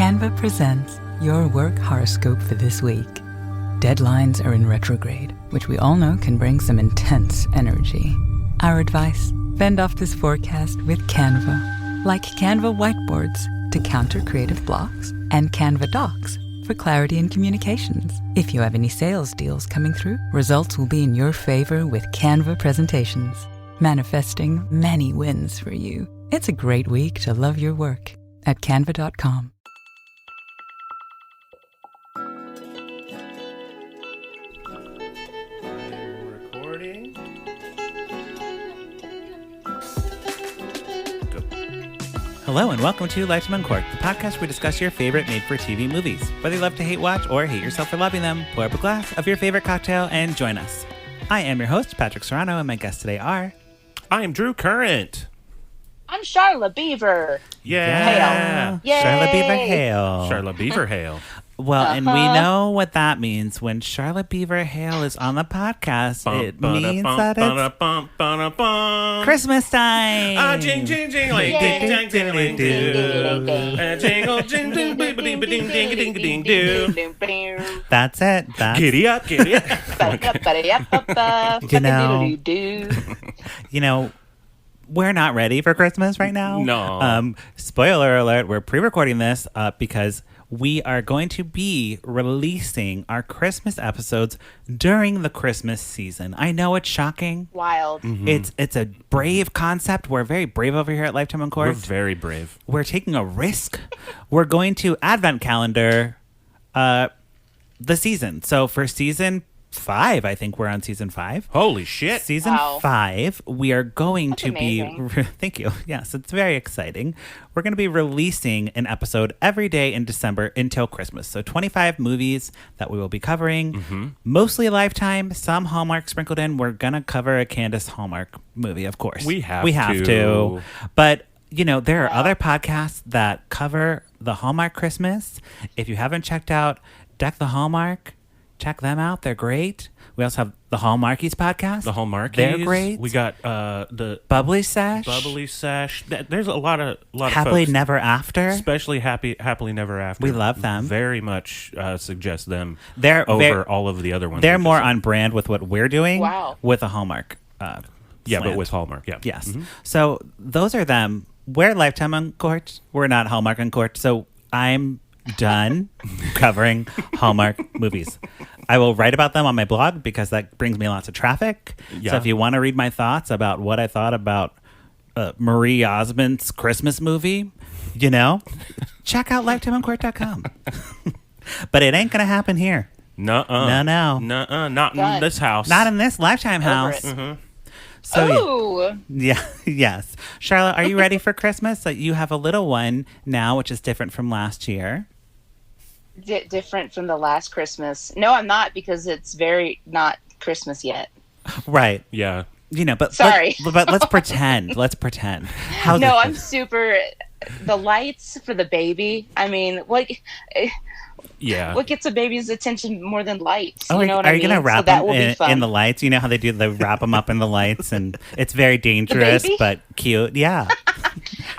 Canva presents your work horoscope for this week. Deadlines are in retrograde, which we all know can bring some intense energy. Our advice: fend off this forecast with Canva. Like Canva whiteboards to counter creative blocks, and Canva docs for clarity in communications. If you have any sales deals coming through, results will be in your favor with Canva presentations, manifesting many wins for you. It's a great week to love your work at canva.com. Recording. Go. Hello and welcome to Lifetime Uncorked, the podcast where we discuss your favorite made-for-TV movies. Whether you love to hate watch or hate yourself for loving them, pour up a glass of your favorite cocktail and join us. I am your host, Patrick Serrano, and my guests today are... I am Drew Current. I'm Sharla Beaver. Yeah. Yay. Sharla Beaver Hale. Sharla Beaver Hale. Well, and we know what that means. When Sharla Beaver Hale is on the podcast, it means that it's Christmas time. Ah, jing, jing, jingling, ding, ding, ding, ding, jingle, jing, ding, ding, ding, ding, ding, ding, ding, ding. That's it. That's... Giddy up, giddy up. You know, we're not ready for Christmas right now. No. Spoiler alert, we're pre-recording this because we are going to be releasing our Christmas episodes during the Christmas season. I know it's shocking. Wild. Mm-hmm. It's a brave concept. We're very brave over here at Lifetime Uncorked. We're very brave. We're taking a risk. We're going to Advent calendar the season. So for season 5, I think we're on season 5. Holy shit. Season Wow. 5, we are going That's to amazing. be... Thank you. Yes, it's very exciting. We're going to be releasing an episode every day in December until Christmas. So 25 movies that we will be covering. Mostly Lifetime, some Hallmark sprinkled in. We're going to cover a Candace Hallmark movie, of course. We have to. But, you know, there are other podcasts that cover the Hallmark Christmas. If you haven't checked out Deck the Hallmark, check them out. They're great. We also have the Hallmarkies podcast. The Hallmarkies. They're great. We got the Bubbly Sesh. Bubbly Sesh. There's a lot of Happily folks, Never After. especially Happily Never After. We love them. Very much suggest them They're over all of the other ones. They're we more just- on brand with what we're doing. Wow. With a Hallmark. Yeah, slant. but with Hallmark. Yeah. Yes. So those are them. We're Lifetime Uncorked. We're not Hallmark Uncorked. So I'm done covering Hallmark movies. I will write about them on my blog because that brings me lots of traffic. Yeah. So if you want to read my thoughts about what I thought about Marie Osmond's Christmas movie, you know, check out lifetimeuncorked.com. But it ain't going to happen here. Nuh-uh. No. Nuh-uh. Not in Done. this house. Not in this Lifetime Over house. it. So Ooh. yes. Charlotte, are you ready for Christmas? You have a little one now, which is different from last year. Different from the last Christmas. No, I'm not, because it's very not Christmas yet. Right. Yeah. You know, but Sorry. but let's pretend. Let's pretend. How's No, it- I'm super. The lights for the baby. I mean, what Yeah. gets a baby's attention more than lights? Oh, You know what are I you mean? gonna wrap so that them will be fun. in the lights? You know how they do? They wrap them up in the lights, and it's very dangerous baby? but cute. Yeah,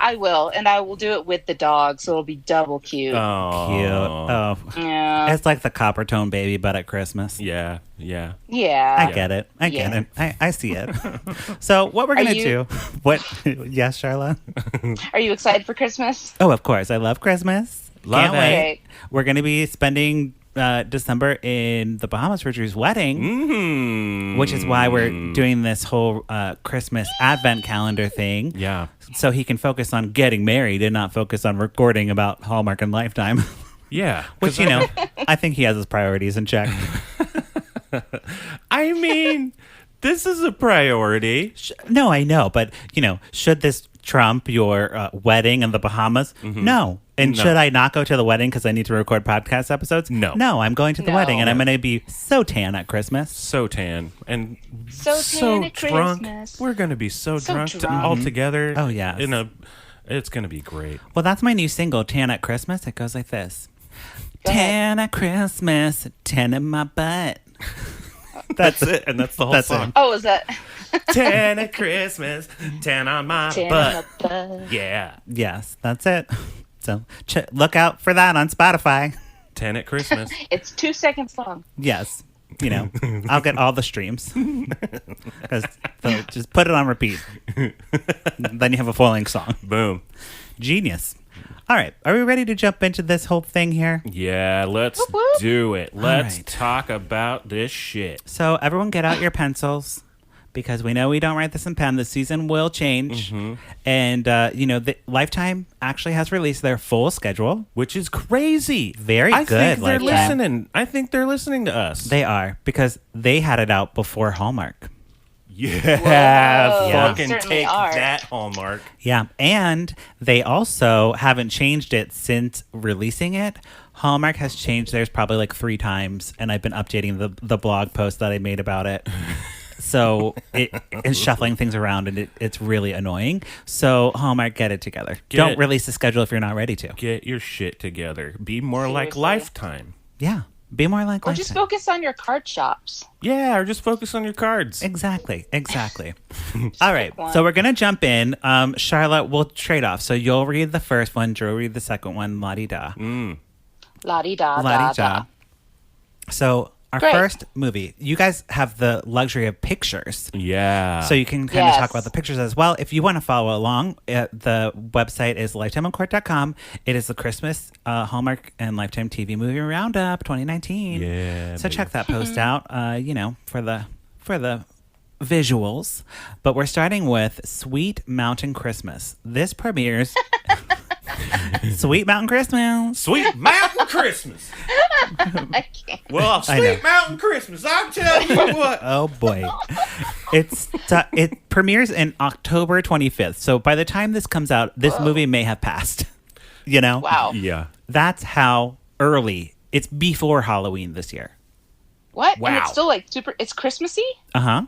I will, and I will do it with the dog, so it'll be double cute. Oh. cute. Oh, Yeah. it's like the copper tone baby, but at Christmas. Yeah. Yeah. Yeah. I get it. I get Yeah. it. I see it. So what we're Are gonna you- do? What? Yes, Charlotte. Are you excited for Christmas? Oh, of course. I love Christmas. Love Can't it. wait. Okay. We're going to be spending December in the Bahamas for Drew's wedding, Mm-hmm. which is why we're doing this whole Christmas Advent calendar thing. Yeah. So he can focus on getting married and not focus on recording about Hallmark and Lifetime. Yeah. Which, you know, I think he has his priorities in check. I mean, this is a priority. No, I know. But, you know, should this trump your wedding in the Bahamas? No. And No. should I not go to the wedding because I need to record podcast episodes? No. No, I'm going to the No. wedding and I'm going to be so tan at Christmas. So tan and So tan at drunk. Christmas. We're gonna be so drunk drunk. all together. Oh, yes. It's gonna be great. Well, that's my new single, Tan at Christmas. It goes like this. Go ahead. Tan at Christmas, tan in my butt. That's it, and that's the whole That's song. it. Oh, is that Tan at Christmas, tan on my tan butt. up the- Yeah. Yes, that's it. So look out for that on Spotify. 10 at Christmas. It's 2 seconds long. Yes. You know, I'll get all the streams. So just put it on repeat. Then you have a full-length song. Boom. Genius. All right. Are we ready to jump into this whole thing here? Yeah, let's Whoop, whoop. do it. Let's right. talk about this shit. So everyone get out your pencils because we know we don't write this in pen. The season will change. And, the Lifetime actually has released their full schedule. Which is crazy. Very I good, think they're Lifetime. listening. I think they're listening to us. They are because they had it out before Hallmark. Yeah, Whoa, fucking they certainly take are. that, Hallmark. Yeah. And they also haven't changed it since releasing it. Hallmark has changed theirs probably like 3 times. And I've been updating the blog post that I made about it. So it is shuffling things around and it's really annoying. So Hallmark, get it together. Don't release the schedule if you're not ready to. Get your shit together. Be more like Seriously. Lifetime. Yeah. Be more like Or Lifetime. just focus on your card shops. Yeah, or just focus on your cards. Exactly. All right. one. So we're going to jump in. Charlotte, we'll trade off. So you'll read the first one. Drew will read the second one. La-di-da. La-di-da, La-di-da. da-da. So our Great. first movie, you guys have the luxury of pictures. Yeah. So you can kind of Yes. talk about the pictures as well. If you want to follow along, the website is lifetimeoncourt.com. It is the Christmas Hallmark and Lifetime TV movie roundup 2019. Yeah, So baby. check that post out, for the visuals. But we're starting with Sweet Mountain Christmas. This premieres Sweet Mountain Christmas. Sweet Mountain Christmas. I can't. Well, I know. Sweet Mountain Christmas. I'll tell you what. Oh boy. It premieres in October 25th. So by the time this comes out, this movie may have passed. You know? Wow. Yeah. That's how early. It's before Halloween this year. What? And Wow. it's still like super, it's Christmassy? Uh-huh.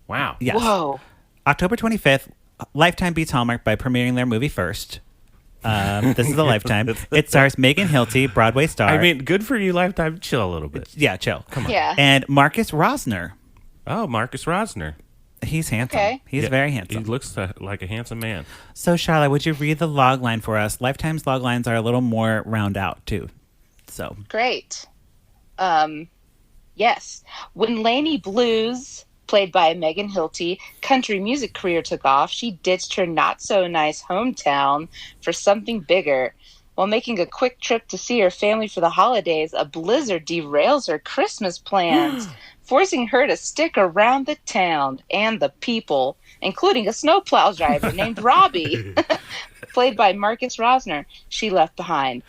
Wow. Yes. Whoa. October 25th, Lifetime beats Hallmark by premiering their movie first. This is the Lifetime. It stars Megan Hilty, Broadway star. I mean, good for you, Lifetime. Chill a little bit. yeah, chill. Come on. Yeah. And Marcus Rosner. Oh, Marcus Rosner. He's handsome. Okay. He's Yeah, very He handsome. looks like a handsome man. So, Charlotte, would you read the log line for us? Lifetime's log lines are a little more round out, too. So, Great. Yes. When Lainey Blues, played by Megan Hilty, country music career took off, she ditched her not-so-nice hometown for something bigger. While making a quick trip to see her family for the holidays, a blizzard derails her Christmas plans, forcing her to stick around the town and the people, including a snowplow driver named Robbie, played by Marcus Rosner, she left behind.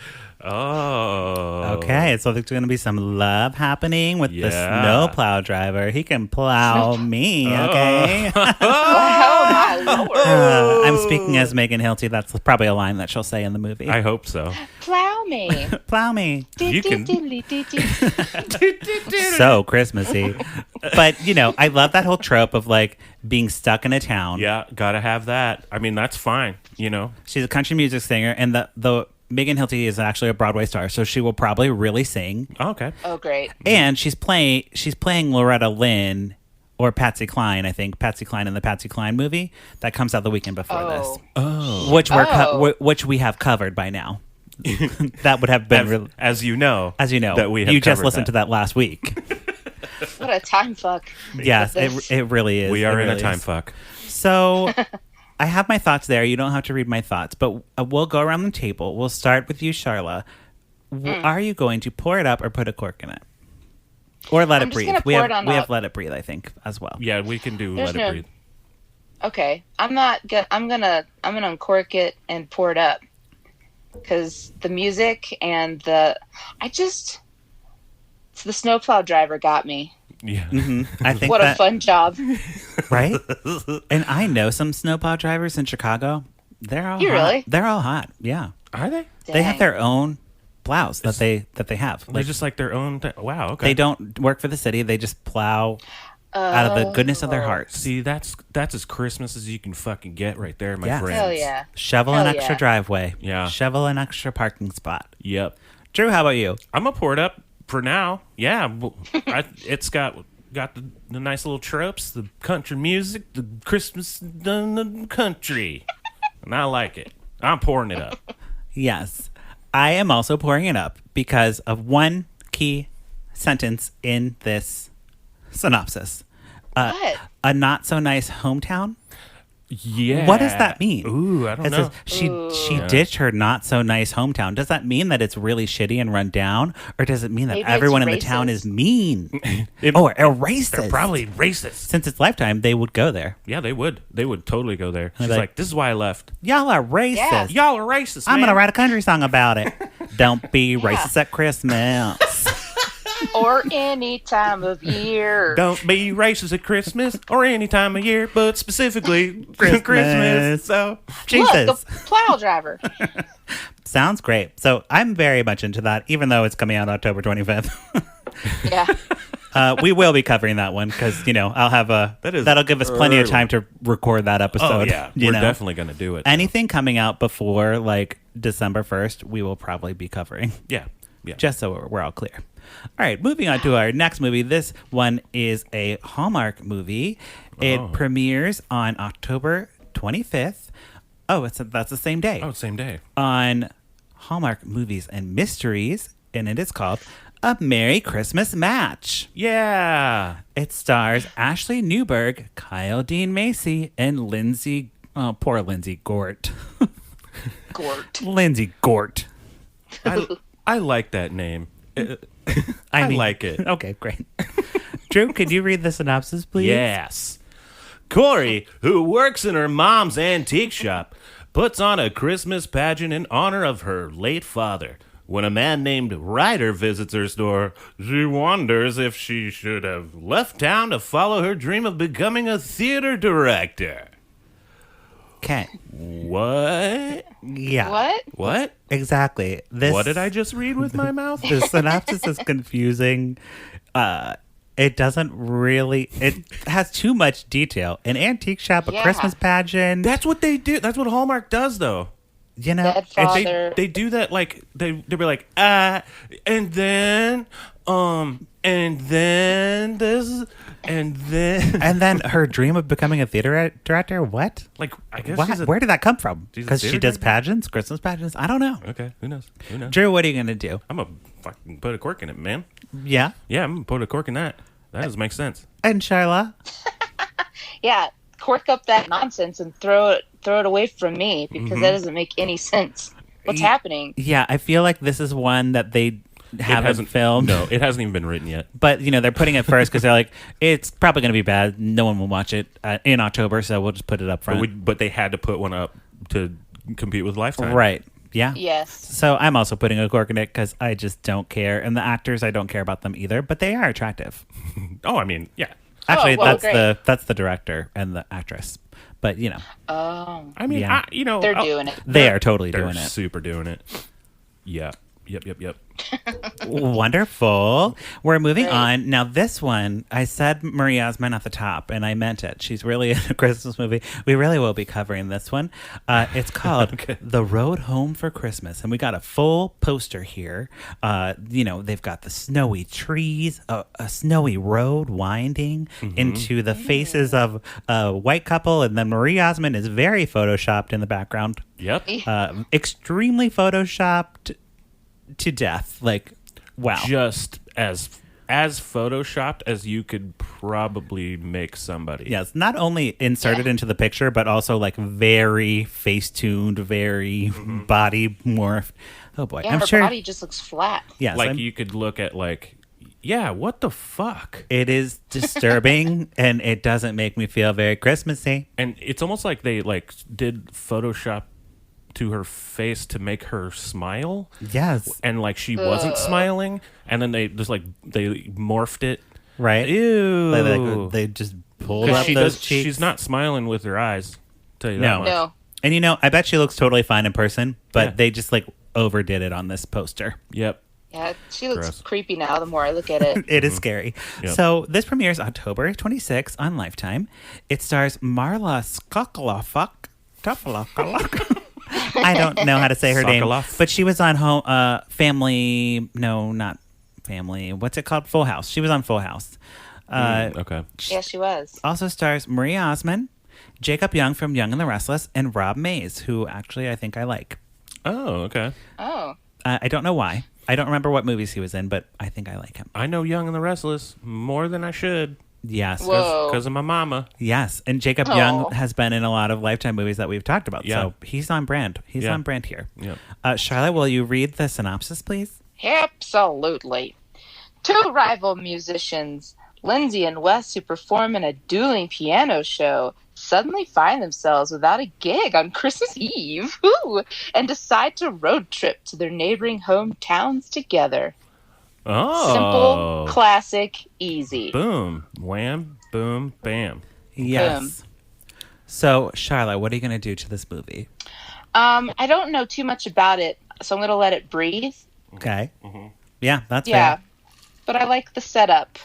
Oh. okay. So, there's going to be some love happening with the Yeah. snowplow driver. He can plow me, okay? Oh, my lord. I'm speaking as Megan Hilty. That's probably a line that she'll say in the movie. I hope so. Plow me. Plow me. You can- So Christmassy. But, I love that whole trope of like being stuck in a town. Yeah, gotta have that. I mean, that's fine. She's a country music singer, and the Megan Hilty is actually a Broadway star, so she will probably really sing. Okay. Oh, great. And she's playing Loretta Lynn or Patsy Cline, I think. Patsy Cline in the Patsy Cline movie that comes out the weekend before this. Oh. Which we have covered by now. That would have been As you know. as you know. That we have you just covered listened to that last week. What a time fuck. Yes, This. it really is. We are It in a really time is. fuck. So I have my thoughts there. You don't have to read my thoughts, but we'll go around the table. We'll start with you, Sharla. Are you going to pour it up or put a cork in it? Or let I'm it just breathe? gonna We pour have it on we up. have let it breathe, I think, as well. Yeah, we can do There's Let It no- Breathe. Okay. I'm gonna uncork it and pour it up. Because the music and it's the snowplow driver got me. Yeah. I think What a that, fun job. right? And I know some snowplow drivers in Chicago. They're all You hot. really? They're all hot. Yeah, Are they? they have Dang. their own plows that they have. They're Like, just like their own. Wow. Okay. they don't work for the city. They just plow out of the goodness of their hearts. See, that's as Christmas as you can fucking get right there, my Yeah. friends. Hell yeah. Shovel an Hell extra yeah. driveway. Yeah. Shovel an extra parking spot. Yep. Drew, how about you? I'm gonna pour it up for now. Yeah. It's got the nice little tropes, the country music, the Christmas, the country, and I like it. I'm pouring it up. Yes. I am also pouring it up because of one key sentence in this synopsis. What? A not so nice hometown. Yeah. What does that mean? Ooh, I don't It know. says she ditched her not so nice hometown. Does that mean that it's really shitty and run down, or does it mean that Maybe everyone in it's the town racist. is mean? It- or racist? They're probably racist. Since it's Lifetime, they would go there. Yeah, they would. They would totally go there. She's like- like, this is why I left. Y'all are racist. Yeah. Y'all are racist, I'm man. gonna write a country song about it. Don't be racist at Christmas. Or any time of year. Don't be racist at Christmas or any time of year, but specifically Christmas. So, Jesus. Look, the plow driver. Sounds great. So I'm very much into that, even though it's coming out October 25th. Yeah. We will be covering that one because, I'll have that'll give us plenty of early. time to record that episode. oh yeah, you we're know? definitely gonna do it. Anything coming out before like December 1st, we will probably be covering. yeah. Just so we're all clear. All right, moving on to our next movie. This one is a Hallmark movie. It premieres on October 25th. Oh, that's the same day. Oh, same day. On Hallmark Movies and Mysteries, and it is called A Merry Christmas Match. Yeah. It stars Ashley Newberg, Kyle Dean Macy, and poor Lindsay Gort. Gort. Lindsay Gort. I like that name. I mean- like it. Okay, great. Drew, could you read the synopsis, please? Yes. Corey, who works in her mom's antique shop, puts on a Christmas pageant in honor of her late father. When a man named Ryder visits her store, she wonders if she should have left town to follow her dream of becoming a theater director. Okay. What? Yeah. What? What? Exactly. What did I just read with my mouth? The synopsis is confusing. It doesn't really. It has too much detail. An antique shop, a Yeah. Christmas pageant. That's what they do. That's what Hallmark does, though. It's- Dead father. They do that like they be like and then this and then and then her dream of becoming a theater director. What? like I guess What? she's a, Where did that come from? she's a Because she theater does director? pageants, Christmas pageants. I don't know. Okay, who knows? Drew, what are you gonna do? I'm gonna fucking put a cork in it, man. Yeah. Yeah, I'm gonna put a cork in that. That doesn't make sense. And Sharla. Yeah. Cork up that nonsense and throw it away from me because that doesn't make any sense. What's happening? Yeah, I feel like this is one that they haven't filmed. No, it hasn't even been written yet. But, they're putting it first because they're like, it's probably going to be bad. No one will watch it in October, so we'll just put it up front. But they had to put one up to compete with Lifetime. Right. Yeah. Yes. So I'm also putting a cork in it because I just don't care. And the actors, I don't care about them either, but they are attractive. Oh, I mean, yeah. Actually, well, great. that's the director and the actress. But, Oh, I mean, Yeah. they're doing it. they are totally They're doing it. super doing it. Yeah. Yep. Wonderful. We're moving Great. on. Now, this one, I said Marie Osmond at the top, and I meant it. She's really in a Christmas movie. We really will be covering this one. It's called The Road Home for Christmas, and we got a full poster here. They've got the snowy trees, a snowy road winding into the faces of a white couple, and then Marie Osmond is very photoshopped in the background. Yep. Extremely photoshopped to death. Like, wow. Just as photoshopped as you could probably make somebody. Yes, not only inserted into the picture, but also like very face-tuned, very body morphed. Oh boy, Yeah, I'm her sure. body just looks flat. Yes, Like you could look at yeah, what the fuck? it is disturbing, and it doesn't make me feel very Christmassy. And it's almost like they did Photoshop to her face to make her smile. Yes, And she wasn't smiling, and then they just they morphed it. right. Ew. They just pulled 'Cause up those cheeks. she's not smiling with her eyes. Tell you No. that much. No. And I bet she looks totally fine in person, but Yeah. they just overdid it on this poster. Yep. Yeah, she looks Gross. creepy now the more I look at it. It is scary. Yep. So this premieres October 26th on Lifetime. It stars Marla Skokalofuk. I don't know how to say her name, Sokoloff. but she was on Family. No, not Family. What's it called? Full House. She was on Full House. Okay. Yeah, she was. Also stars Marie Osmond, Jacob Young from Young and the Restless, and Rob Mays, who actually I think I like. Oh, okay. Oh. I don't know why. I don't remember what movies he was in, but I think I like him. I know Young and the Restless more than I should Yes. Whoa. because of my mama. Yes. And Jacob Aw. Young has been in a lot of Lifetime movies that we've talked about. Yeah. So he's on brand. He's Yeah. on brand here. Yep. Charlotte, will you read the synopsis, please? Absolutely. Two rival musicians, Lindsay and Wes, who perform in a dueling piano show, suddenly find themselves without a gig on Christmas Eve. Ooh, and decide to road trip to their neighboring hometowns together. Oh. Simple, classic, easy. Boom. Wham. Boom. Bam. Yes. So, Charlotte, what are you going to do to this movie? I don't know too much about it, so I'm going to let it breathe. Okay. Yeah, that's Yeah. fair. But I like the setup.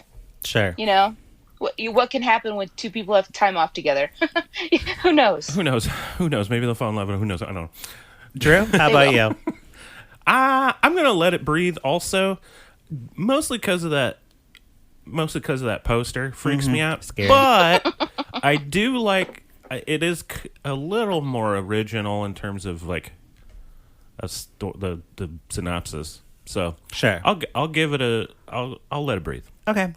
Sure. You know, what can happen when two people have time off together? Who knows? Who knows? Who knows? Maybe they'll fall in love. Who knows? I don't know. Drew, how about you? I'm gonna let it breathe. Also, mostly because of that. Mostly because of that poster freaks me out. Scary. But I do like. It is a little more original in terms of like the synopsis. So Sure. I'll give it a. I'll let it breathe. Okay.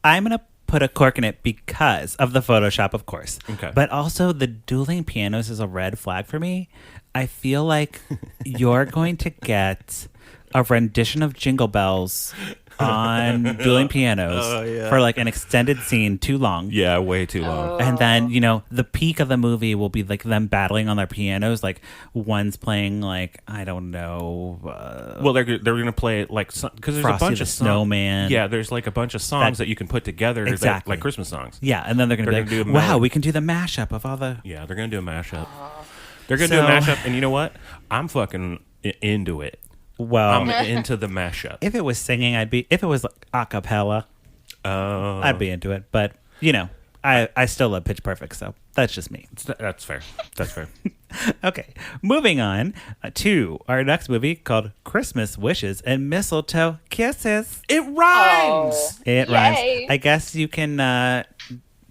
I'm going to put a cork in it because of the Photoshop, of course. Okay. But also, the dueling pianos is a red flag for me. I feel like you're going to get a rendition of Jingle Bells on dueling pianos for like an extended scene too long. Yeah, way too long. And then, the peak of the movie will be like them battling on their pianos. Like one's playing like, I don't know. Well, they're gonna play it like because there's Frosty a bunch the of songs. Snowman. Yeah, there's like a bunch of songs that you can put together Exactly. like Christmas songs. Yeah. And then they're going to They're be gonna like, do a wow, melody. we can do the mashup of all the. Yeah, they're gonna do a mashup. They're gonna do a mashup, and you know what? I'm fucking into it. Well, I'm into the mashup. if it was singing, if it was like a cappella, I'd be into it. But, I still love Pitch Perfect, so that's just me. That's fair. That's fair. Okay, moving on to our next movie called Christmas Wishes and Mistletoe Kisses. It rhymes. It Yay. rhymes. I guess you can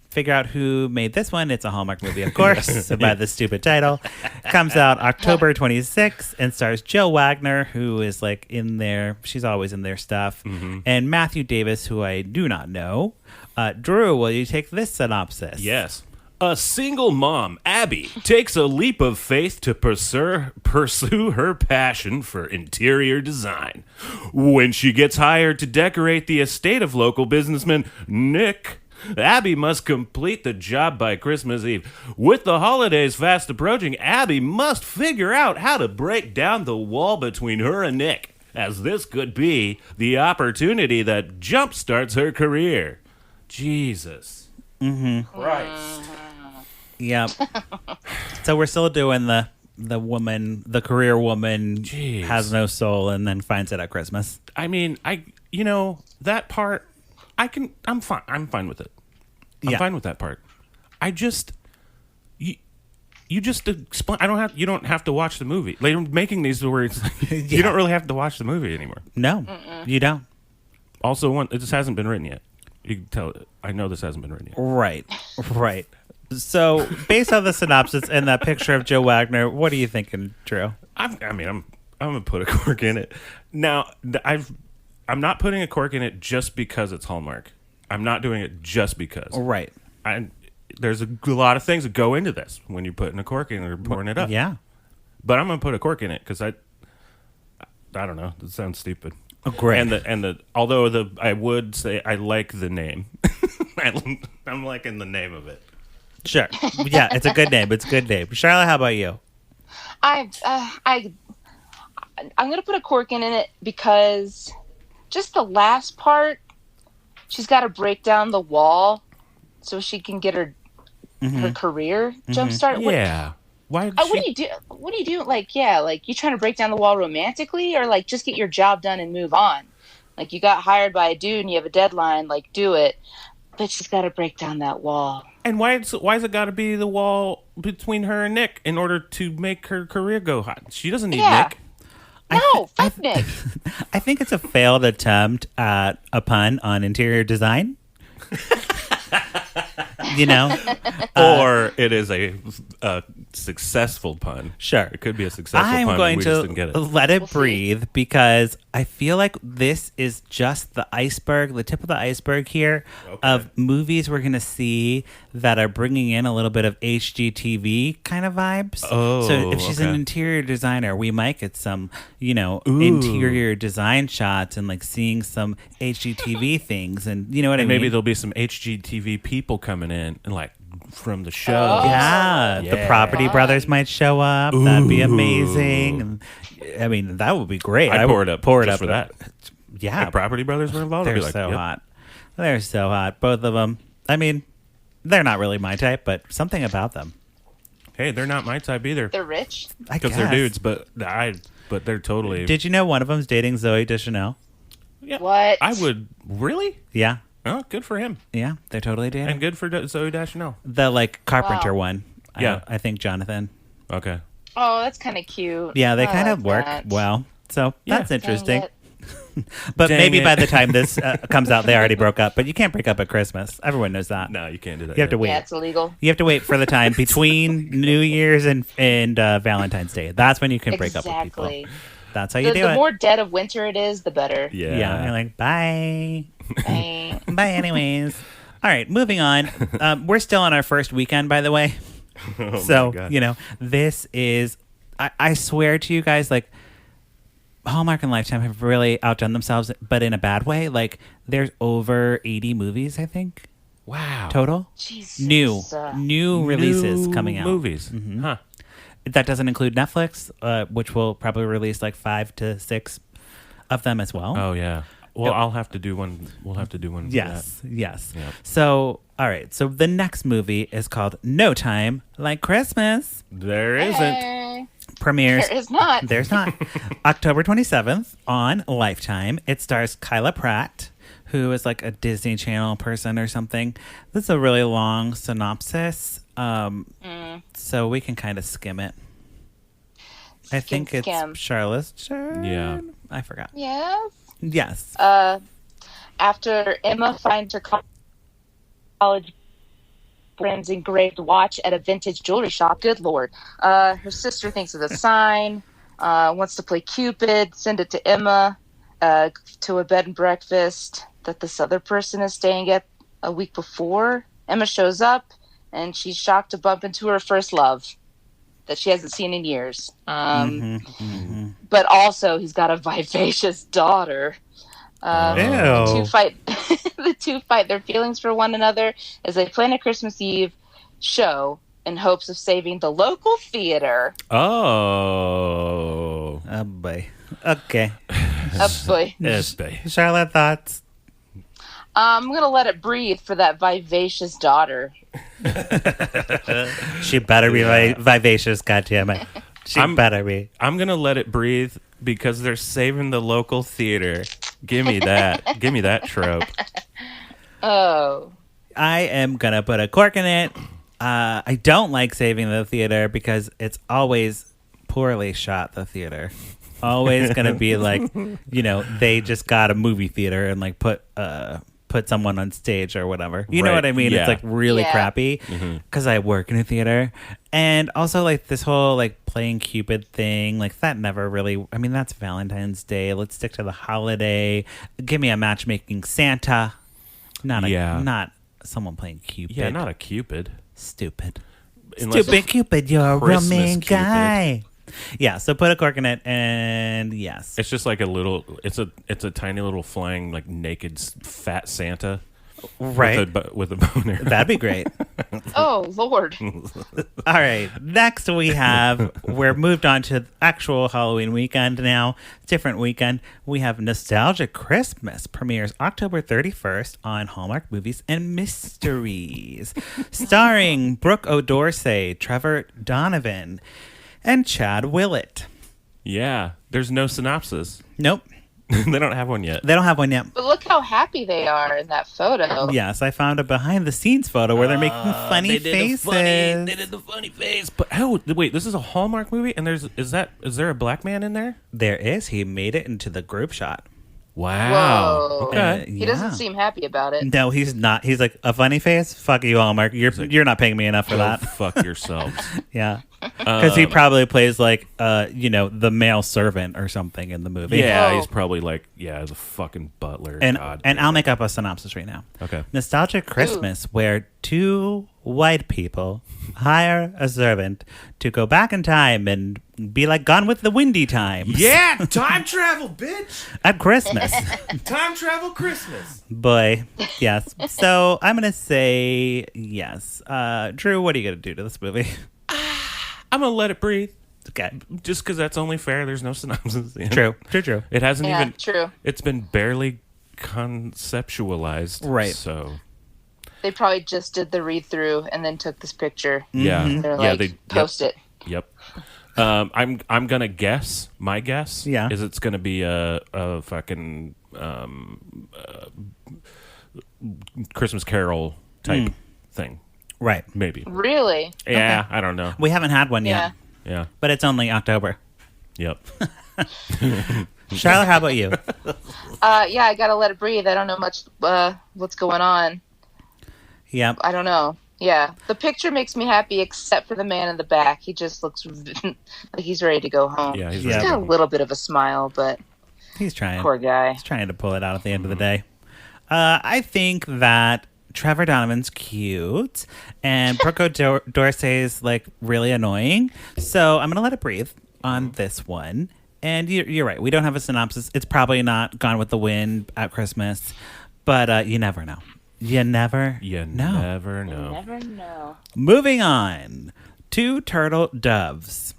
figure out who made this one. It's a Hallmark movie, of course, so by the stupid title. Comes out October 26th and stars Jill Wagner, who is like in there. She's always in their stuff. And Matthew Davis, who I do not know. Drew, will you take this synopsis? Yes. A single mom, Abby, takes a leap of faith to pursue her passion for interior design. When she gets hired to decorate the estate of local businessman Nick, Abby must complete the job by Christmas Eve. With the holidays fast approaching, Abby must figure out how to break down the wall between her and Nick, as this could be the opportunity that jumpstarts her career. Jesus. Christ. Yep. So we're still doing the career woman Jeez. has no soul and then finds it at Christmas. I mean, that part, I'm fine. I'm fine with it. I'm Yeah. fine with that part. I just, you just explain. You don't have to watch the movie. They're making these words. You don't really have to watch the movie anymore. No, you don't. Also, it just hasn't been written yet. You can tell. I know this hasn't been written yet. Right. So, based on the synopsis and that picture of Joe Wagner, what are you thinking, Drew? I'm gonna put a cork in it. Now, I'm not putting a cork in it just because it's Hallmark. I'm not doing it just because. Right. There's a lot of things that go into this when you're putting a cork in or pouring it up. Yeah. But I'm gonna put a cork in it because I don't know. It sounds stupid. Oh, great. Although I would say I like the name. I'm liking the name of it. Sure. Yeah, it's a good name. It's a good name. Charlotte, how about you? I'm gonna put a cork in it because just the last part, she's got to break down the wall so she can get her career jumpstart. Yeah. Why? What do you do? What do you do? Like you trying to break down the wall romantically, or like just get your job done and move on? Like you got hired by a dude and you have a deadline. Like do it, but she's got to break down that wall. And why has it got to be the wall between her and Nick in order to make her career go hot? She doesn't need Nick. No, fuck Nick. I think it's a failed attempt at a pun on interior design. You know? Or it is a successful pun. Sure. It could be a successful I'm pun. going We just didn't get to it. let it We'll see. breathe because I feel like this is just the iceberg, the tip of the iceberg here of movies we're going to see that are bringing in a little bit of HGTV kind of vibes. Oh, so if she's an okay. interior designer, we might get some, interior design shots and like seeing some HGTV things, and you know what I And mean? maybe there'll be some HGTV people coming in and like from the show. Yeah, the Yeah. Property Brothers might show up. That'd be amazing. And, I mean, that would be great. I'd I pour would it up pour it just up for that. Yeah, If Property Brothers were involved, I'd they're be like, so yep. hot. They're so hot, both of them. I mean, they're not really my type, but something about them. Hey, they're not my type either. They're rich. I Because they're guess. dudes, but they're totally. Did you know one of them's dating Zoe Deschanel? Yeah. What? I would really. Yeah, Oh, good for him, yeah, they're totally dating. and good for Zoe Deschanel. The like Carpenter Wow. one. Yeah. I think Jonathan. Okay. Oh, that's kind of cute. Yeah, they I kind of like work that. well. So Yeah. that's Dang interesting. it. But Dang maybe it. by the time this comes out, they already broke up. But you can't break up at Christmas. Everyone knows that. No, you can't do that. You have to yet. wait. Yeah, it's illegal. You have to wait for the time between New Year's and Valentine's Day. That's when you can break up with Exactly. people. That's how you do The it. more dead of winter it is, the better. Yeah. Yeah, you're like, bye. Dang. Bye, anyways. All right, moving on. We're still on our first weekend, by the way. Oh, So, my God. this is, I swear to you guys, like, Hallmark and Lifetime have really outdone themselves, but in a bad way. Like, there's over 80 movies, I think, Wow. total. Jesus. New releases New coming out. Movies. Mhm. Huh. That doesn't include Netflix, which will probably release like 5 to 6 of them as well. Oh yeah. Well, Yep. I'll have to do one. We'll have to do one. for Yes, yes. Yep. So, all right. So the next movie is called No Time Like Christmas. that. There isn't. Hey, Premieres. there is not. There's not. October 27th on Lifetime. It stars Kyla Pratt, who is like a Disney Channel person or something. This is a really long synopsis, so we can kind of skim it. I think it's Skim. Charlotte's turn. Yeah. I forgot. Yes. Yes. After Emma finds her college friend's engraved watch at a vintage jewelry shop, good lord, her sister thinks of the sign, wants to play Cupid, send it to Emma, to a bed and breakfast that this other person is staying at a week before. Emma shows up, and she's shocked to bump into her first love that she hasn't seen in years. But also, he's got a vivacious daughter. The two fight. The two fight their feelings for one another as they plan a Christmas Eve show in hopes of saving the local theater. Oh. Oh boy. Okay. Oh boy. Yes, babe. Charlotte, thoughts? I'm gonna let it breathe for that vivacious daughter. She better be vivacious, goddammit. She better be. I'm gonna let it breathe because they're saving the local theater. Give me that. Give me that trope. Oh. I am gonna put a cork in it. I don't like saving the theater because it's always poorly shot. The theater always gonna be like, they just got a movie theater and like put someone on stage or whatever. You know Right. what I mean? Yeah. It's like really Yeah. crappy because I work in a theater, and also like this whole like playing Cupid thing, like that never really. I mean, that's Valentine's Day. Let's stick to the holiday. Give me a matchmaking Santa, not someone playing Cupid. Yeah, not a Cupid. Stupid. Unless Stupid Cupid, you're a Christmas real mean Cupid. guy. Yeah, so put a cork in it, and yes. It's just like a little. It's a tiny little flying like naked fat Santa. Right. With a boner. That'd be great. Oh Lord. All right. Next we're moved on to actual Halloween weekend now. Different weekend. We have Nostalgic Christmas premieres October 31st on Hallmark Movies and Mysteries. Starring Brooke O'Dorsey, Trevor Donovan, and Chad Willett. Yeah. There's no synopsis. Nope. They don't have one yet. They don't have one yet. But look how happy they are in that photo. Yes, I found a behind the scenes photo where they're making funny faces. They did the funny face. But wait, this is a Hallmark movie, and is there a black man in there? There is. He made it into the group shot. Wow. Whoa. Okay. He doesn't seem happy about it. No, he's not. He's like, a funny face? Fuck you, Hallmark. You're not paying me enough for Go that. fuck yourselves. Yeah. Because he probably plays like, the male servant or something in the movie. Yeah, Oh. he's probably like, as a fucking butler. And God and damn I'll it. make up a synopsis right now. Okay. Nostalgic Christmas, where two white people hire a servant to go back in time and be like Gone with the Windy times Yeah, time travel, bitch. at Christmas. Time travel Christmas. Boy, yes. So I'm gonna say yes. Drew, what are you gonna do to this movie? I'm gonna let it breathe. Okay. Just because that's only fair. There's no synopsis. In it. True. It hasn't Yeah, even. true. It's been barely conceptualized. Right. So They probably just did the read through and then took this picture. yeah, They're yeah. like, post it. Yep. I'm gonna guess. My guess. Yeah. Is it's gonna be a fucking Christmas Carol type thing. Right. Maybe. Really? Yeah. I don't know. We haven't had one Yeah. yet, Yeah. but it's only October. Yep. Charlotte, how about you? Yeah, I gotta let it breathe. I don't know much what's going on. Yep. I don't know. Yeah, the picture makes me happy except for the man in the back. He just looks like he's ready to go home. Yeah. He's Yeah. He's right. got a little bit of a smile, but He's trying. poor guy. He's trying to pull it out at the end of the day. I think that Trevor Donovan's cute and Brooke Dorsey's like really annoying. So I'm gonna let it breathe on this one. And you're right. We don't have a synopsis. It's probably not Gone with the Wind at Christmas, but you never know. You never You know. never You know. never know. Moving on. Two Turtle Doves,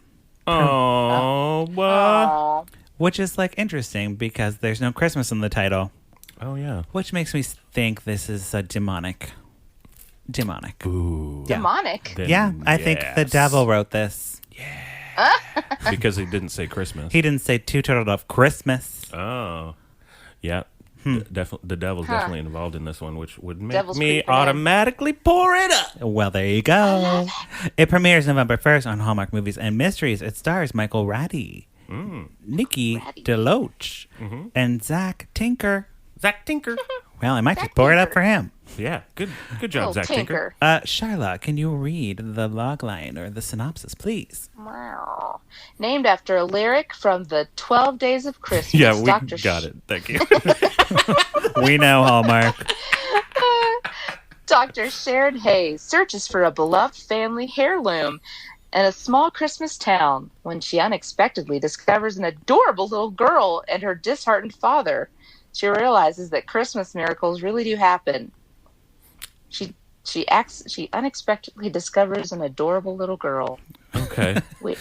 Oh, what? Aw. which is like interesting because there's no Christmas in the title, Oh, yeah. which makes me think this is demonic. Demonic. Ooh. Yeah. Demonic. Then Yeah, I think the yes. devil wrote this. Because he didn't say Christmas. He didn't say Two Turtle Dove Christmas. Oh, yeah. The devil's Huh. definitely involved in this one, which would make Devil's me creeping in. automatically pour it up. Well, there you go. It premieres November 1st on Hallmark Movies and Mysteries. It stars Michael Ratty, Nikki Ratty. DeLoach, and Zach Tinker. Zach Tinker. Well, I might Zach just pour it up Tinker. for him. Yeah, good job, Oh, Zach Tinker. Sharla, can you read the logline or the synopsis, please? Wow. Named after a lyric from the 12 Days of Christmas. Yeah, we Dr. got it. Thank you. We know Hallmark. Dr. Sharon Hayes searches for a beloved family heirloom in a small Christmas town when she unexpectedly discovers an adorable little girl and her disheartened father. She realizes that Christmas miracles really do happen. She unexpectedly discovers an adorable little girl. Okay. Wait,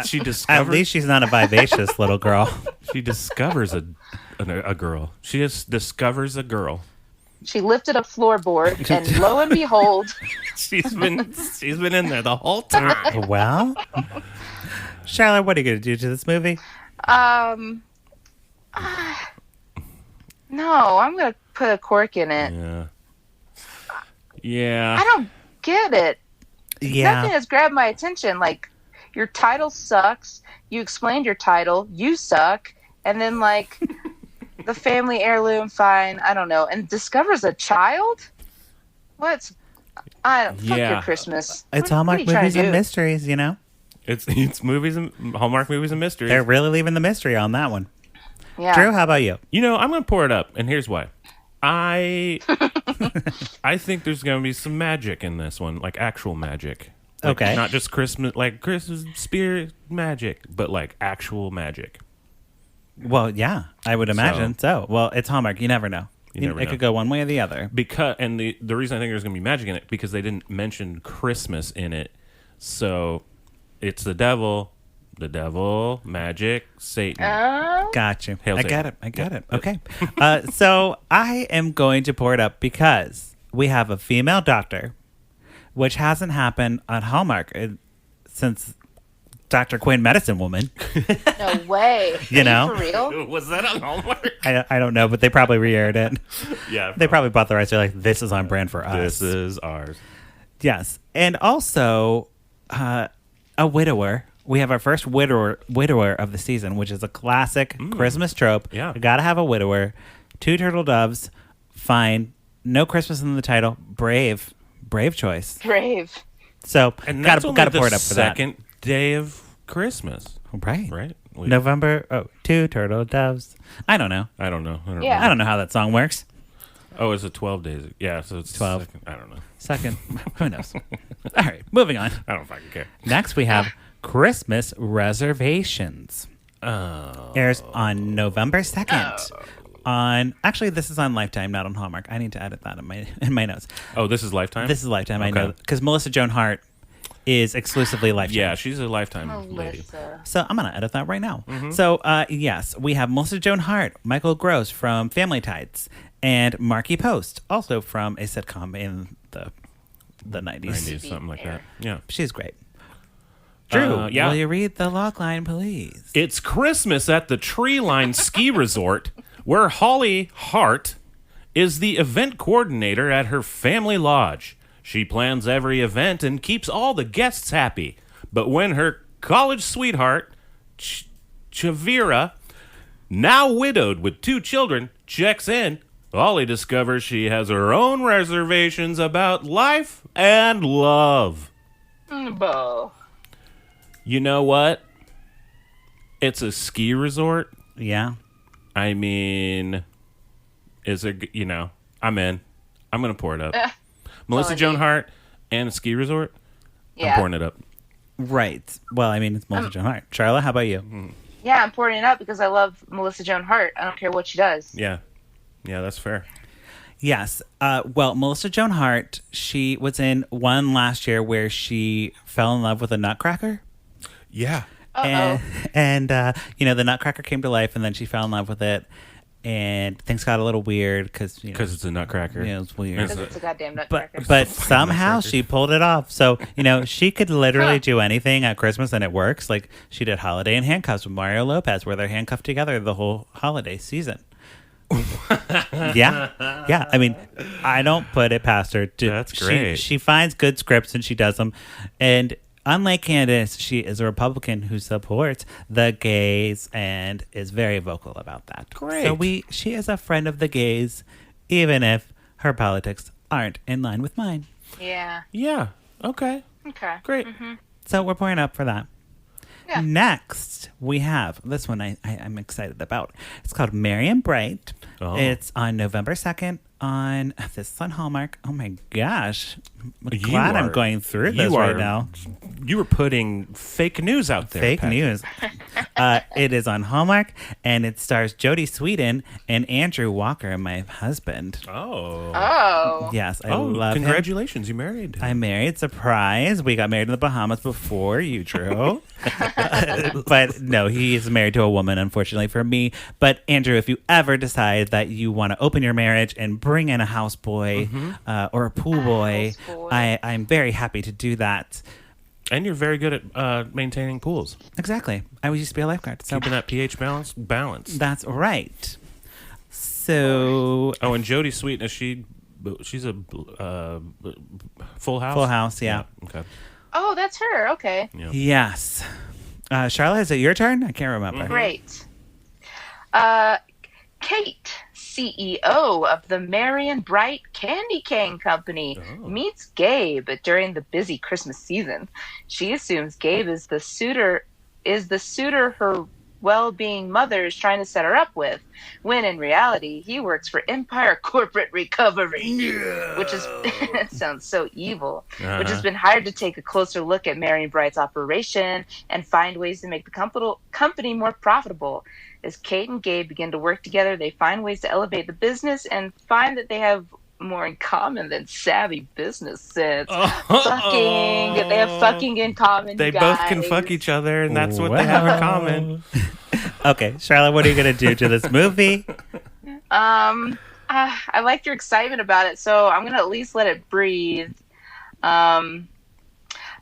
She At discovers. least she's not a vivacious little girl. She discovers a girl. She just discovers a girl. she lifted a floorboard, and lo and behold, She's been in there the whole time. Well, Charlotte, what are you going to do to this movie? no, I'm gonna put a cork in it. Yeah. Yeah. I don't get it. Yeah. Nothing has grabbed my attention. Like, your title sucks. You explained your title. You suck. And then, like, the family heirloom, fine. I don't know. And discovers a child? What? I don't. Fuck Yeah. your Christmas. It's What Hallmark are you trying Movies to and do? Mysteries, you know? It's movies and Hallmark movies and mysteries. They're really leaving the mystery on that one. Yeah. Drew, how about you? You know, I'm gonna pour it up, and here's why. I think there's gonna be some magic in this one, like actual magic. Like, Okay. Not just Christmas spirit magic, but like actual magic. Well, yeah, I would imagine so. Well, it's Hallmark. You never know. You never it know. could go one way or the other. Because the reason I think there's gonna be magic in it because they didn't mention Christmas in it, so it's the devil, magic, Satan. Got you. Hail I Satan. got it. I got it. Okay. So I am going to pour it up because we have a female doctor, which hasn't happened on Hallmark since Dr. Quinn Medicine Woman. No way. You Are know? For real? Was that on Hallmark? I don't know, but they probably re-aired it. Yeah. They probably bought the rights. They're like, this is on brand for us. This is ours. Yes. And also a widower we have our first widower of the season, which is a classic Christmas trope. Yeah. You gotta have a widower. 2 turtle doves. Fine. No Christmas in the title. Brave choice. Brave. So And gotta that's only pour the it up for that. second day of Christmas, Right. right? November. Oh, 2 turtle doves. I don't know. I don't know. Yeah. I don't know how that song works. Oh, is it 12 days? Yeah, so it's 12. second- I don't know. Second. Who knows? All right. Moving on. I don't fucking care. Next, we have Christmas Reservations. Oh. Airs on November 2nd. Actually, this is on Lifetime, not on Hallmark. I need to edit that in my notes. Oh, this is Lifetime? This is Lifetime. I Okay. know because Melissa Joan Hart is exclusively Lifetime. Yeah, she's a Lifetime lady. Melissa. So I'm gonna edit that right now. So yes, we have Melissa Joan Hart, Michael Gross from Family Ties, and Marky Post, also from a sitcom in the 90s. 90s, something like that. Yeah. She's great. Drew, yeah. will you read the logline, please? It's Christmas at the Treeline Ski Resort, where Holly Hart is the event coordinator at her family lodge. She plans every event and keeps all the guests happy. But when her college sweetheart, Chavira, now widowed with 2 children, checks in, Holly discovers she has her own reservations about life and love. Bo. You know what? It's a ski resort. Yeah. I mean, is it, I'm in. I'm going to pour it up. Melissa Joan Hart and a ski resort. Yeah. I'm pouring it up. Right. Well, I mean, it's Melissa Joan Hart. Charla, how about you? Yeah, I'm pouring it up because I love Melissa Joan Hart. I don't care what she does. Yeah. Yeah, that's fair. Yes. Well, Melissa Joan Hart, she was in one last year where she fell in love with a nutcracker. Yeah. And the nutcracker came to life, and then she fell in love with it, and things got a little weird because Because it's a nutcracker. it was weird. Because it's a goddamn nutcracker. But somehow she pulled it off. So, she could literally do anything at Christmas and it works. Like she did Holiday in Handcuffs with Mario Lopez where they're handcuffed together the whole holiday season. Yeah. I mean, I don't put it past her. That's great. She finds good scripts and she does them. And unlike Candace, she is a Republican who supports the gays and is very vocal about that. Great. So she is a friend of the gays, even if her politics aren't in line with mine. Yeah. Yeah. Okay. Okay. Great. So we're pouring up for that. Yeah. Next, we have this one I'm excited about. It's called Merry and Bright. Oh. It's on November 2nd this is on Hallmark. Oh my gosh. I'm You glad I'm are- going through you this right are- now. You were putting fake news out there. Fake Patrick. news. It is on Hallmark, and it stars Jodie Sweetin and Andrew Walker, my husband. Oh. Oh. Yes, I love him. congratulations. You married. I married. Surprise. We got married in the Bahamas before you, Drew. But no, he is married to a woman, unfortunately for me. But Andrew, if you ever decide that you want to open your marriage and bring in a houseboy or a pool boy, houseboy. I'm very happy to do that. And you're very good at maintaining pools. Exactly. I used to be a lifeguard. So Keeping that pH balance. that's right. So Oh, and Jodie Sweetness, she's a Full House? Full House, yeah. Okay. Oh, that's her. Okay. Yeah. Yes. Charlotte, is it your turn? I can't remember. Great. Kate, CEO of the Marion Bright Candy Cane Company, meets Gabe during the busy Christmas season. She assumes Gabe is the suitor her well-being mother is trying to set her up with, when in reality he works for Empire Corporate Recovery, which is sounds so evil, which has been hired to take a closer look at Marion Bright's operation and find ways to make the company more profitable. As Kate and Gabe begin to work together, they find ways to elevate the business and find that they have more in common than savvy business sense. Fucking. They have fucking in common. They you both can guys. fuck each other, and that's what they have in common. Okay, Charlotte, what are you going to do to this movie? I like your excitement about it, so I'm gonna at least let it breathe.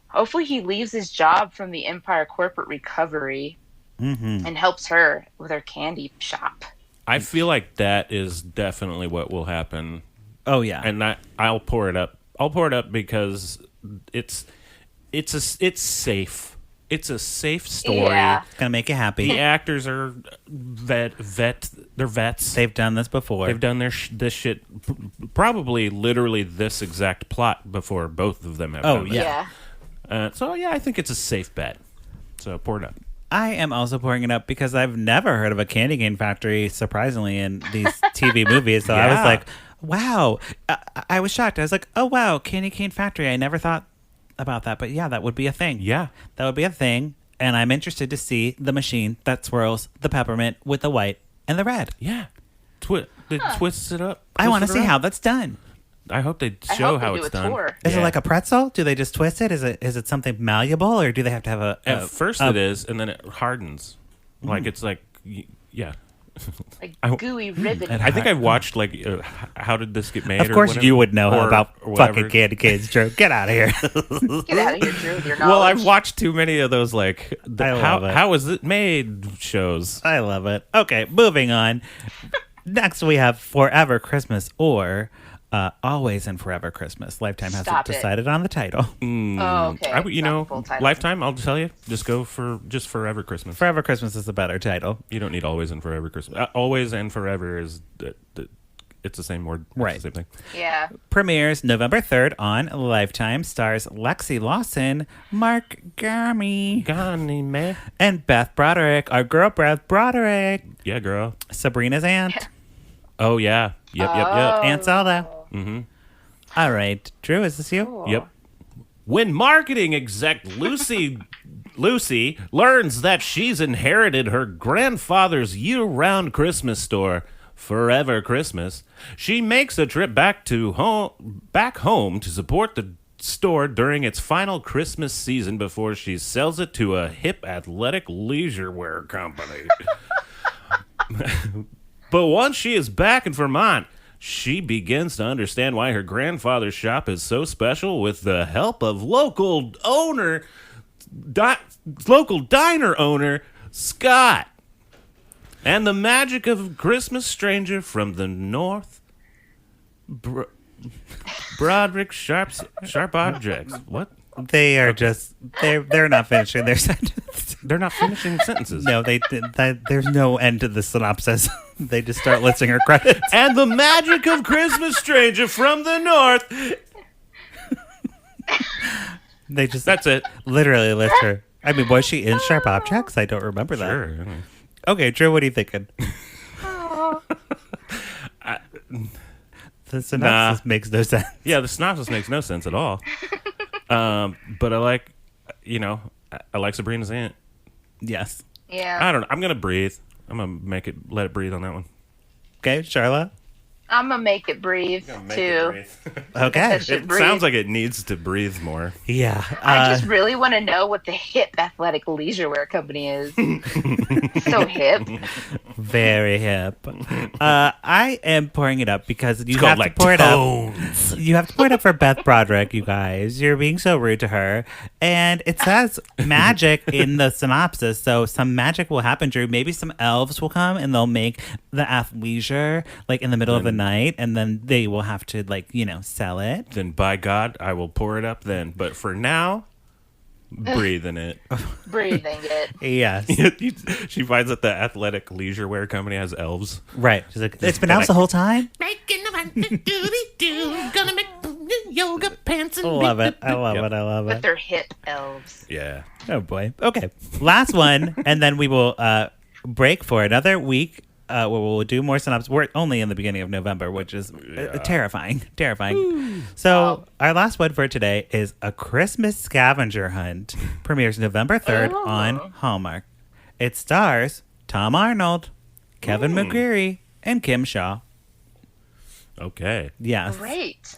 Hopefully he leaves his job from the Empire Corporate Recovery and helps her with her candy shop. I feel like that is definitely what will happen. Oh, yeah. And I'll pour it up. I'll pour it up because it's safe. It's a safe story. Yeah. It's gonna make you happy. The actors are they're vets. They've done this before. They've done this shit, probably literally this exact plot before both of them have done it. Yeah. So yeah, I think it's a safe bet. So pour it up. I am also pouring it up because I've never heard of a candy cane factory, surprisingly, in these TV movies. So I was Yeah. like, wow. I was shocked. I was like, oh, wow, candy cane factory. I never thought about that. But yeah, that would be a thing. Yeah. That would be a thing. And I'm interested to see the machine that swirls the peppermint with the white and the red. Yeah. They twists it up. I want to twist it see around. how that's done. I hope they I show hope how they do it's a done. tour. Is it Yeah. like a pretzel? Do they just twist it? Is it something malleable, or do they have to have a... At first it is, and then it hardens. Like it's like, yeah. Like I- gooey ribbon. I think I watched like, how did this get made? Of or course whatever, you would know or about whatever. fucking candy canes, Drew. Get out of here. Get out of here, Drew, with your knowledge. Well, I've watched too many of those like I love it. how is it made shows. I love it. Okay, moving on. Next, we have Forever Christmas or Always and Forever Christmas. Lifetime hasn't Stop it. decided on the title. Oh, okay. You Not know, the full title. Lifetime. I'll tell you, just go for just Forever Christmas. Forever Christmas is a better title. You don't need Always and Forever Christmas. Always and Forever is it's the same word, It's Right. The same thing. Yeah. Premieres November 3rd on Lifetime. Stars Lexi Lawson, Mark Gamy, Gani man. and Beth Broderick. Our girl Beth Broderick. Yeah, girl. Sabrina's aunt. Oh yeah. Yep. Aunt Zelda. Mm-hmm. All right. Drew, is this you? Cool. Yep. When marketing exec Lucy learns that she's inherited her grandfather's year-round Christmas store, Forever Christmas, she makes a trip back home to support the store during its final Christmas season before she sells it to a hip athletic leisure wear company. But once she is back in Vermont, she begins to understand why her grandfather's shop is so special with the help of local diner owner Scott. And the magic of Christmas stranger from the north, Broderick Sharp Objects. What? They are just they're not finishing their sentence. They're not finishing sentences. No, there's no end to the synopsis. They just start listing her credits. And the magic of Christmas stranger from the north. They just That's it. literally list her. I mean, was she in Sharp Objects? I don't remember that. Sure. Okay, Drew, what are you thinking? The synopsis makes no sense. Yeah, the synopsis makes no sense at all. But I like, I like Sabrina's aunt. Yes. Yeah. I don't know. I'm gonna breathe. I'm gonna let it breathe on that one. Okay, Sharla. I'm going to make it breathe, too. Okay. That shit It breathe. sounds like it needs to breathe more. Yeah. I just really want to know what the hip athletic leisure wear company is. So hip. Very hip. I am pouring it up because you It's have called to like pour it tones. up. You have to pour it up for Beth Broderick, you guys. You're being so rude to her. And it says magic in the synopsis. So some magic will happen, Drew. Maybe some elves will come and they'll make the athleisure like in the middle of the night. And then they will have to sell it. Then by God, I will pour it up then. But for now, breathe in it. Breathing it. Yes. She finds that the athletic leisure wear company has elves. Right. She's like, it's been elves the whole time? Making a do gonna make yoga pants and I love it. I love Yep. it. I love With it. their hip elves. Yeah. Oh boy. Okay. Last one, and then we will break for another week. Where we'll do more synopsis. We're only in the beginning of November, which is terrifying. Terrifying. So our last one for today is A Christmas Scavenger Hunt. Premieres November 3rd on Hallmark. It stars Tom Arnold, Kevin McCreary, and Kim Shaw. Okay. Yes. Great.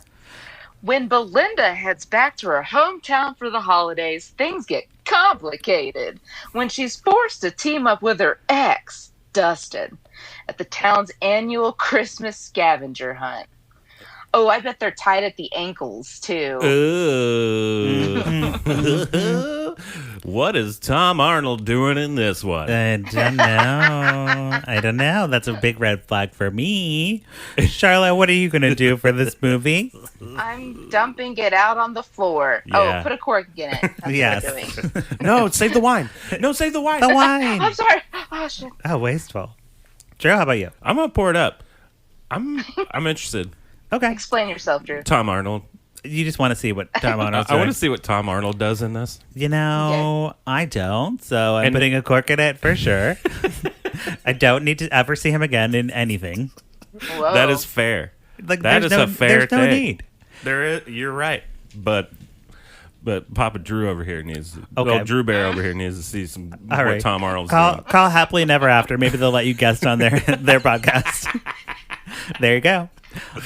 When Belinda heads back to her hometown for the holidays, things get complicated when she's forced to team up with her ex, Dustin, at the town's annual Christmas scavenger hunt. Oh, I bet they're tied at the ankles, too. Ooh. What is Tom Arnold doing in this one? I don't know. That's a big red flag for me. Sharla, what are you going to do for this movie? I'm dumping it out on the floor. Yeah. Oh, put a cork in it. That's Yes. what I'm doing. No, save the wine. No, save the wine. The wine. I'm sorry. Oh, shit. Oh, wasteful. Drew, how about you? I'm gonna pour it up. I'm interested. Okay. Explain yourself, Drew. Tom Arnold. You just want to see what Tom Arnold's I want doing. to see what Tom Arnold does in this. You know, I don't, so I'm And- putting a cork in it for sure. I don't need to ever see him again in anything. Whoa. That is fair. Like That is a fair there's no thing. need. There is. You're right. But Papa Drew over here needs. Okay. Well, Drew Bear over here needs to see some All what right. Tom Arnold's Call doing. Happily Never After. Maybe they'll let you guest on their podcast. There you go.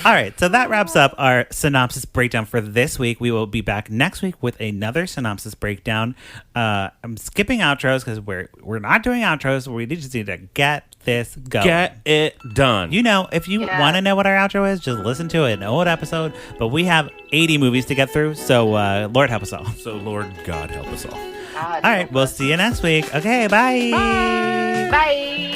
All right, so that wraps up our synopsis breakdown for this week. We will be back next week with another synopsis breakdown. I'm skipping outros because we're not doing outros. We just need to get this going. Get it done. You know, if you want to know what our outro is, just listen to an old episode. But we have 80 movies to get through, so Lord help us all. So Lord God help us all. God, All right, we'll see you next week. Okay, bye. Bye.